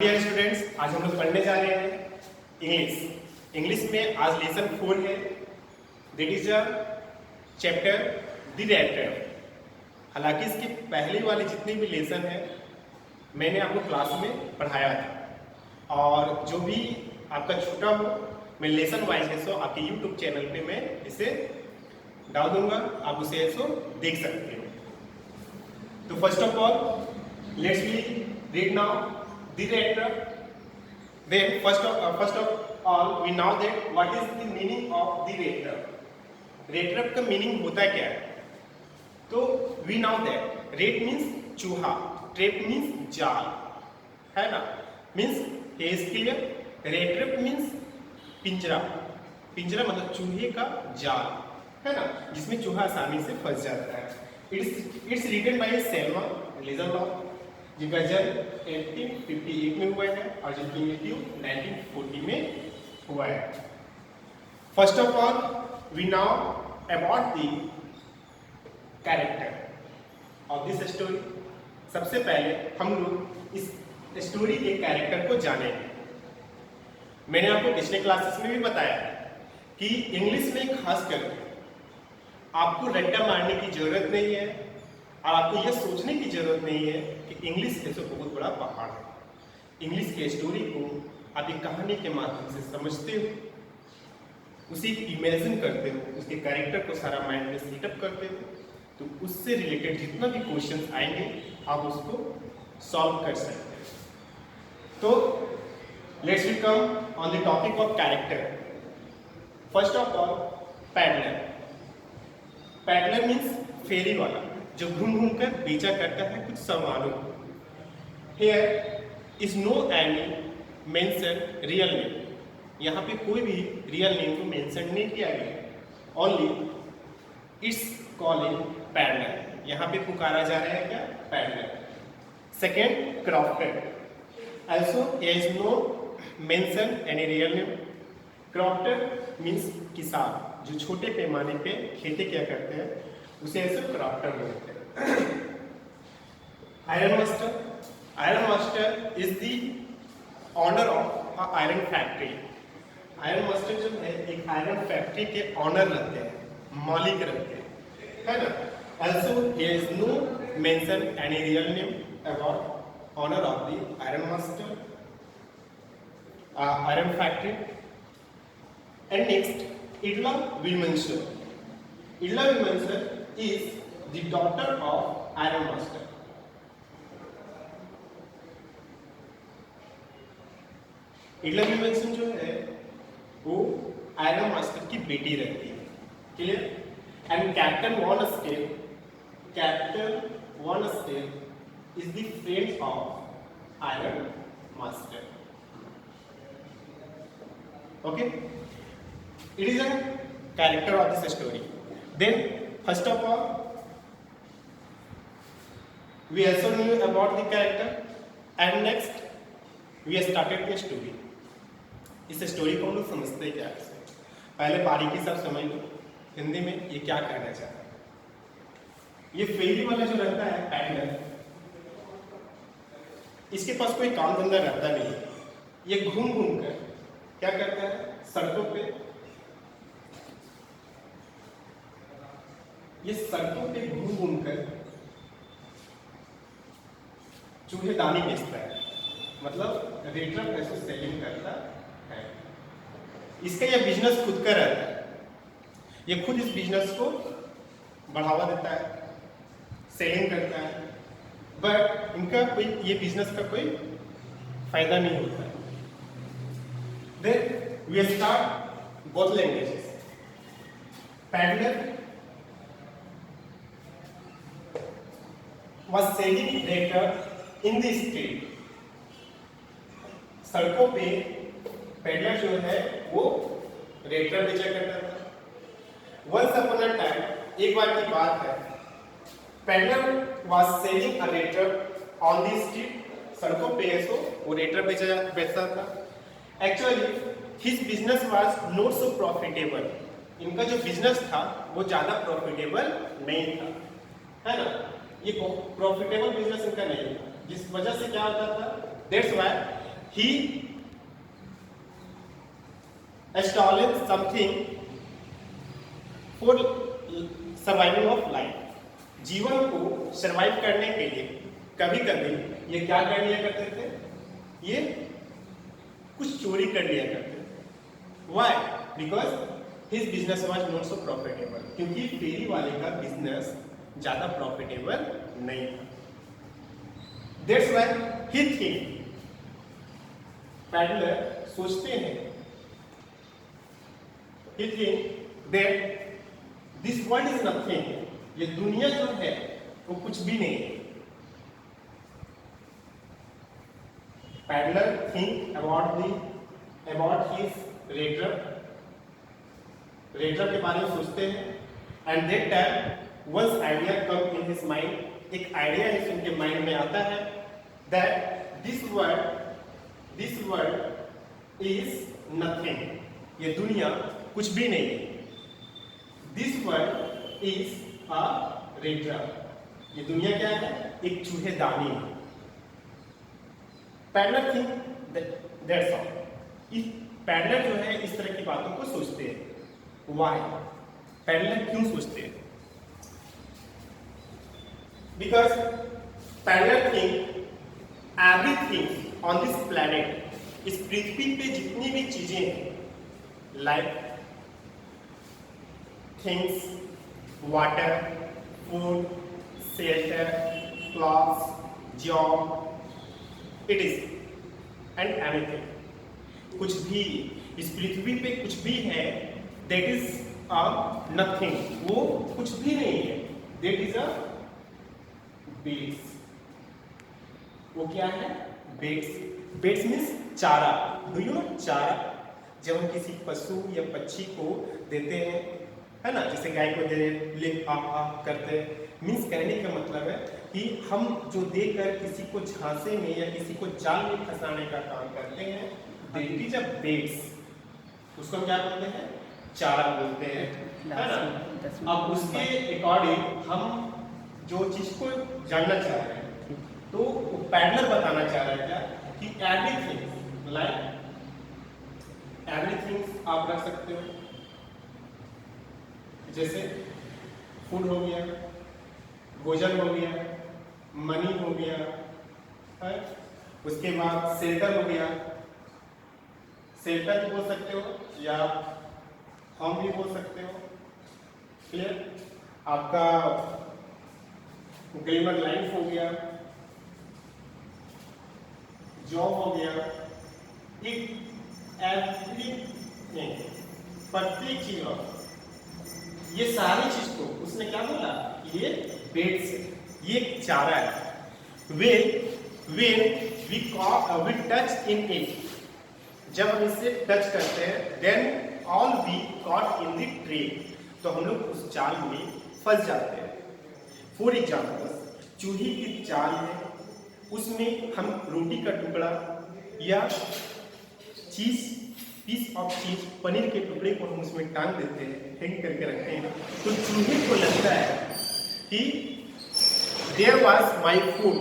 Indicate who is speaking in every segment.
Speaker 1: Dear students, आज हम लोग पढ़ने जा रहे हैं इंग्लिश में आज लेसन 4 है। That is a chapter the writer. हालांकि इसकी पहली वाली जितनी भी लेसन है मैंने आपको क्लास में पढ़ाया था, और जो भी आपका छूटा हो मैं लेसन वाइज है सो आपके यूट्यूब चैनल पे मैं इसे डाल दूंगा, आप उसे ऐसो देख सकते हो। तो first of all let's we read now the reactor. Then first of all we know that what is the meaning of the reactor. reactor का meaning होता क्या है? तो we know that rat means चूहा, trap means जाल, है ना? means है इसके लिए rat trap means पिंजरा, पिंजरा मतलब चूहे का जाल, है ना, जिसमें चूहा आसानी से फंस जाता है। It's written by सेल्मा लेजरलॉफ, जिनका जन्म 1858 में हुआ है और जिनकी मृत्यु 1940 में हुआ है। First of all we now about the character of this story. सबसे पहले हम लोग इस स्टोरी के कैरेक्टर को जानेंगे। मैंने आपको पिछले क्लासेस में भी बताया कि इंग्लिश में खास करके आपको रट्टा मारने की जरूरत नहीं है और आपको यह सोचने की जरूरत नहीं है कि इंग्लिश ऐसा बहुत बड़ा पहाड़ है। इंग्लिश के स्टोरी को आप एक कहानी के माध्यम से समझते हो, उसे इमेजिन करते हो, उसके कैरेक्टर को सारा माइंड में सेटअप करते हो, तो उससे रिलेटेड जितना भी क्वेश्चन आएंगे आप उसको सॉल्व कर सकते हो। तो let's we come on the topic of character. First of all peddler. Peddler means ferry वाला, जो घूम घूम कर बेचा करता है कुछ सामानों को। Here is no any mention real name. यहाँ पे कोई भी रियल नेम को मेंशन नहीं किया गया। Only it's calling peddler. यहाँ पे पुकारा जा रहा है क्या? Peddler. Second, crofter. Also here is no mention any real name. crofter means किसान, जो छोटे पैमाने पे खेती क्या करते हैं उसे ऐसे क्राफ्टर बोलते हैं। Iron master. Iron master is the owner of iron factory. Iron master जो है एक आयरन फैक्ट्री के ऑनर रहते हैं, मालिक रहते हैं, है ना। Also here is no mention any real name about owner of the iron master iron factory. And next Edla Willmansson. Edla Willmansson is the daughter of iron master. Edla Willmansson जो है वो आयरन मास्टर की बेटी रहती है, clear. And captain von Stahle is the friend of iron master. Okay, it is a character of this story. Then first of all we also knew about the character and next we started the story. इस story को हम लोग समझते क्या है, पहले बारीकी सब समझ लो हिंदी में ये क्या कहना चाहता है। ये फेरी वाला जो रहता है पैडलर, इसके पास कोई काम धंधा रहता नहीं है। ये घूम घूम कर क्या करता है, सड़कों पे, ये सड़कों पे घूम घूम कर चूहेदानी बेचता है, मतलब रेटर पैसों सेलिंग करता है। इसका यह बिजनेस खुद का रहता है, ये खुद इस बिजनेस को बढ़ावा देता है, सेलिंग करता है, बट इनका कोई ये बिजनेस का कोई फायदा नहीं होता है। Then we start both languages. Peddler was selling later in the street. सड़कों पे पैडलर जो है वो रेटर बेचा करता था। Once upon a time, एक बार की बात है, peddler was selling a rater on the street. सड़कों पे ऐसो वो रेटर बेचता था। Actually, his business was not so profitable. इनका जो बिजनेस था वो ज्यादा प्रॉफिटेबल नहीं था, है ना। ये प्रॉफिटेबल बिजनेस इनका नहीं था, जिस वजह से क्या होता था, that's why he established something for survival of life. जीवन को सरवाइव करने के लिए कभी कभी ये क्या कर लिया करते थे, ये कुछ चोरी कर लिया करते थे। Why? Because his business was not so profitable. क्योंकि फेरी वाले का बिजनेस ज्यादा प्रॉफिटेबल नहीं था। That's why he think, peddler सोचते हैं, he think that this world is nothing. ये दुनिया जो है वो कुछ भी नहीं है। Peddler think about his raider के बारे में सोचते हैं, and that time once idea come in his mind, एक आइडिया है उनके माइंड में आता है that this world is nothing. ये दुनिया कुछ भी नहीं है। This world is a radar. ये दुनिया क्या है, एक चूहेदानी है। Peddler think that's all. Peddler जो है इस तरह की बातों को सोचते हैं। वाई? पैडलर क्यों सोचते हैं? Because peddler think everything on this planet, इस पृथ्वी पे जितनी भी चीजें हैं, like things, water, food, shelter, clothes, job, it is and everything, कुछ भी इस पृथ्वी पे कुछ भी है, दैट इज अ नथिंग, वो कुछ भी नहीं है, दैट इज अ बेट्स। वो क्या है? बेट्स। बेट्स मीन्स चारा। डू यू नो चारा? जब हम किसी पशु या पक्षी को देते हैं, है ना, जैसे गाय को दे ले आ करते हैं, मीन्स कहने का मतलब है कि हम जो देकर किसी को झांसे में या किसी को जाल में फंसाने का काम करते हैं, दैट इज अ बेट्स। उसको क्या बोलते हैं? चारा बोलते हैं, है ना। अब उसके अकॉर्डिंग हम जो चीज को जानना चाह रहे हैं, तो पैडलर बताना चाह रहा है क्या कि एवरीथिंग, लाइक एवरीथिंग आप रख सकते हो, जैसे फूड हो गया, भोजन हो गया, मनी हो गया, है? उसके बाद शेल्टर हो गया, शेल्टर भी बोल सकते हो या हम भी बोल सकते हो। क्लियर? आपका ग्लेमर लाइफ हो गया, जॉब हो गया, एवरीथिंग, प्रत्येक चीज, और ये सारी चीज को उसने क्या बोला? ये बेट्स है, ये चारा है। when we touch in it, जब हम इसे टच करते हैं, then all we caught in the trap, तो हम लोग उस जाल में फंस जाते हैं। फॉर एग्जाम्पल, चूहे की जाल है, उसमें हम रोटी का टुकड़ा या पीस ऑफ चीज, पनीर के टुकड़े को हम उसमें टांग देते हैं, हैंग करके रखते हैं, तो चूहे को लगता है कि देयर वाज माई फूड,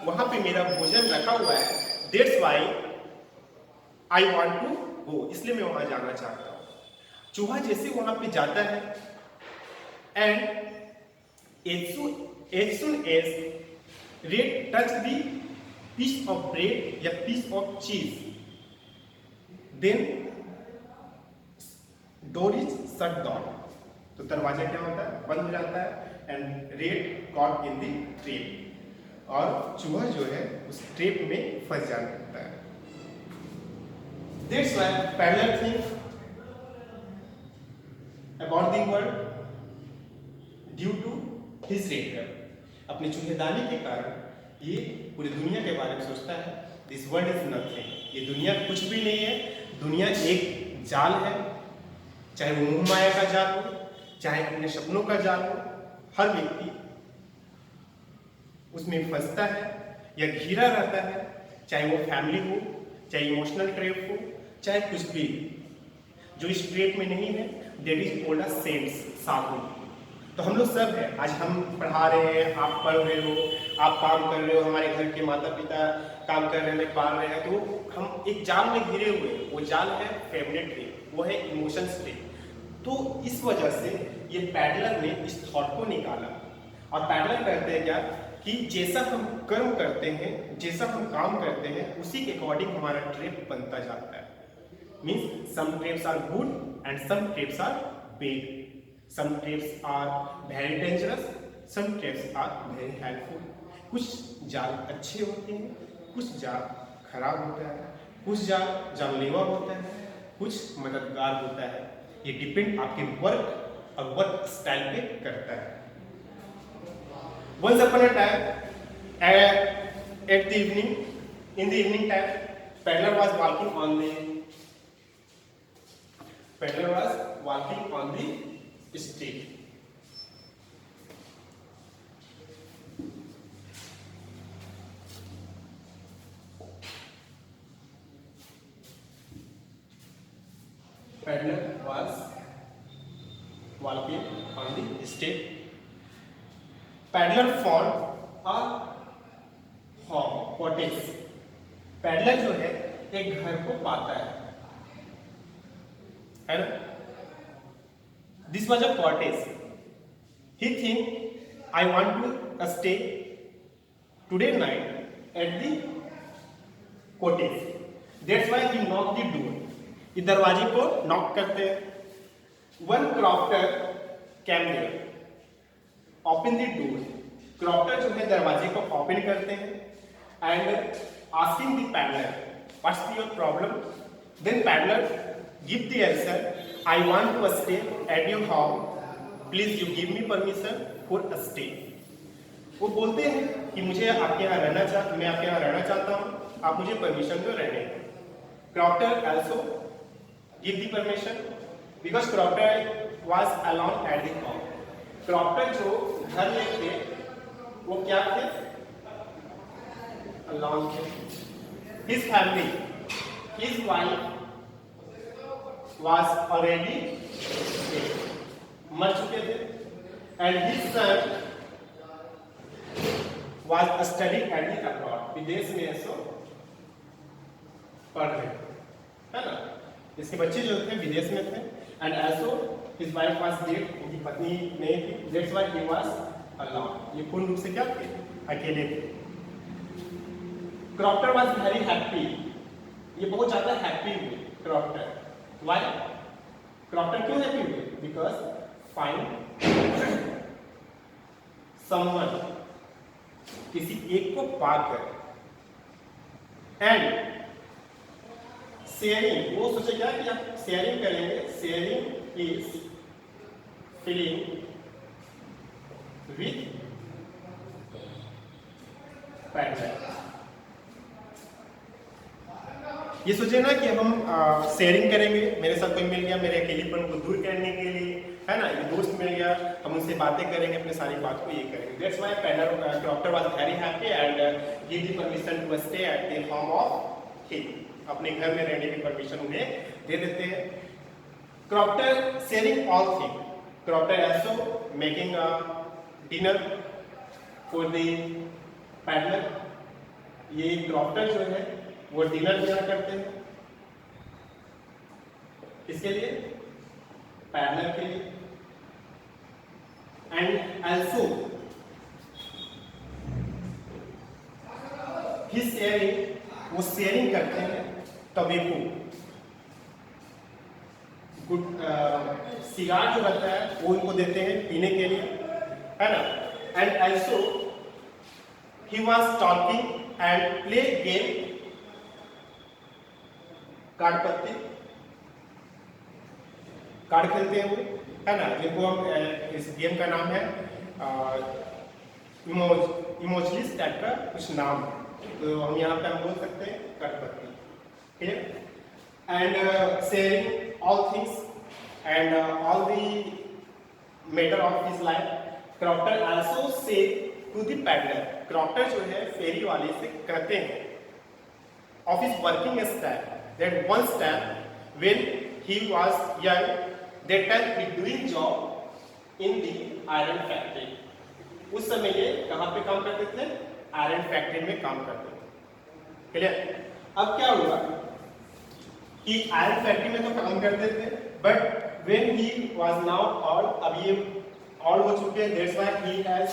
Speaker 1: वहां पे मेरा भोजन रखा हुआ है, that's why I want to go, इसलिए मैं वहां जाना चाहता हूं। चूहा जैसे वहां पे जाता है, and as soon as red touch the piece of bread या piece of cheese, then door is shut down, तो दरवाजा क्या होता है? बंद हो जाता है, and red caught in the trap, और चूहा जो है उस ट्रेप में फंस जाता है। That's why Padler thinks about the world due to his radar, अपनी चूहेदानी के कारण ये पूरी दुनिया के बारे में सोचता है। दिस वर्ल्ड इज नथिंग, ये दुनिया कुछ भी नहीं है, दुनिया एक जाल है, चाहे वो मोह माया का जाल हो, चाहे अपने सपनों का जाल हो, हर व्यक्ति उसमें फंसता है या घिरा रहता है, चाहे वो फैमिली हो, चाहे इमोशनल ट्रैप हो, चाहे कुछ भी। जो इस ट्रैप में नहीं है, that is called a sense, साधु। तो हम लोग सब हैं, आज हम पढ़ा रहे हैं, आप पढ़ रहे हो, आप काम कर रहे हो, हमारे घर के माता पिता काम कर रहे हैं, पाल रहे हैं, तो हम एक जाल में घिरे हुए हैं। वो जाल है फैमिली ट्री, वो है इमोशंस ट्री। तो इस वजह से ये पैडलर ने इस थॉट को निकाला। और पैडलर कहते हैं क्या कि जैसा हम कर्म करते हैं, जैसा हम काम करते हैं, उसी के अकॉर्डिंग हमारा ट्रिप बनता जाता है। Means some trips are good and some trips are bad, some trips are very dangerous, some trips are very helpful. कुछ जाल अच्छे होते हैं, कुछ जाल खराब होता है, कुछ जाल जानलेवा होता है, कुछ मददगार होता है। ये डिपेंड आपके वर्क और वर्क स्टाइल पे करता है। Once upon a time, at the evening, in the evening time, peddler was walking on the street. Peddler was walking on the street. Peddler found और होम कॉटेज। पैडलर जो है एक घर को पाता है ना। This was a cottage. He think I want to stay today night at the cottage, that's why he knock the door. इस दरवाजे को नॉक करते हैं। One crofter came there, open the door. Crofter जो है दरवाजे को ओपन करते हैं and asking the peddler what's your problem. Then peddler give the answer, I want to stay at your house, please you give me permission for a stay. वो बोलते हैं कि मुझे आपके यहाँ मैं आपके यहाँ रहना चाहता हूँ, आप मुझे परमिशन दो रहने। Crofter also give the permission because crofter was alone at the house. Crofter जो घर में थे वो क्या थे, अलोन थे। His family, his wife was already मर चुके थे and his son was studying at the abroad. विदेश में ऐसो पढ़ रहे है ना। इसके बच्चे जो थे विदेश में थे and also his wife was dead, उनकी पत्नी नहीं थी, that's why he was alone. ये पूर्ण रूप से क्या थे, अकेले थे। क्रॉफ्टर वाज वेरी हैप्पी, ये बहुत ज्यादा हैप्पी हुए क्रॉफ्टर। व्हाई क्रॉफ्टर क्यों हैप्पी हुए, बिकॉज फाइंड समवन, किसी एक को पाकर, एंड शेयरिंग, वो सोचे क्या कि आप शेयरिंग करेंगे। Sharing is feeling with peddler. ये सोचे ना कि हम शेयरिंग करेंगे, मेरे साथ कोई मिल गया मेरे अकेलेपन को दूर करने के लिए, है ना, ये दोस्त मिल गया, हम उनसे बातें करेंगे, अपने सारी बात को ये करेंगे। That's why peddler crofter was very happy and give the permission to stay at the home of him. अपने घर में रहने की परमिशन उन्हें दे देते हैं। Crofter sharing all thing. Crofter also making a dinner for the peddler. ये crofter जो है वो डिनर करते हैं, इसके लिए पैडलर के लिए। एंड आल्सो ही शेयरिंग, वो शेयरिंग करते हैं टबैको, गुड सिगार जो रहता है वो उनको देते हैं पीने के लिए, है ना। And also he was talking and play game, card पत्ते, कार्ड खेलते हैं वो, है ना, जिनको हम इस गेम का नाम है इमोशनलिस्ट टाइप का कुछ नाम है, तो हम यहाँ पे हम बोल सकते हैं कार्ड पत्ते। ठीक है। And sharing all things and all the matter of his life. Crofter also say to the peddler. Crofter जो है फेरी वाले से कहते हैं of his working style, that one time when he was young, that time he doing job in the iron factory. उस समय ये कहाँ पे काम करते थे? आयरन फैक्ट्री में काम करते थे। क्लियर? अब क्या हुआ कि आयरन फैक्ट्री में तो काम करते थे, but when he was now old, अब ये ऑल्ड हो चुके हैं, that's why he has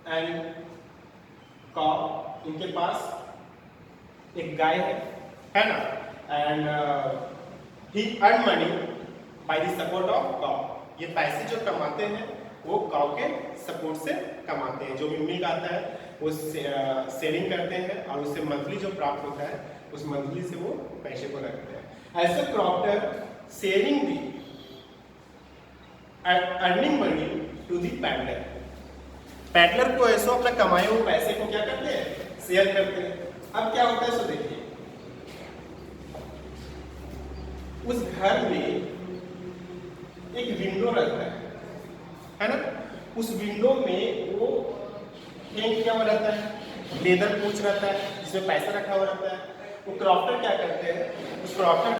Speaker 1: an cow, इनके पास एक गाय है ना, and he earn money by the support of cow. ये पैसे जो कमाते हैं वो काउ के सपोर्ट से कमाते हैं। जो भी मिल्क आता है वो सेलिंग करते हैं और उससे मंथली जो प्राप्त होता है उस मंथली से वो पैसे को रखते हैं। ऐसे crofter saving the earning money to the peddler. Peddler को ऐसा अपना कमाए हुए पैसे को क्या करते हैं? शेयर करते हैं। अब क्या होता है सो देखिए, उस घर में एक विंडो रहता है ना, उस विंडो में वो हैंग किया हुआ रहता है, लेदर पूछ रहता है जिसमें पैसा रखा हुआ रहता है। वो क्रॉफ्टर क्या करते हैं, उस क्रॉफ्टर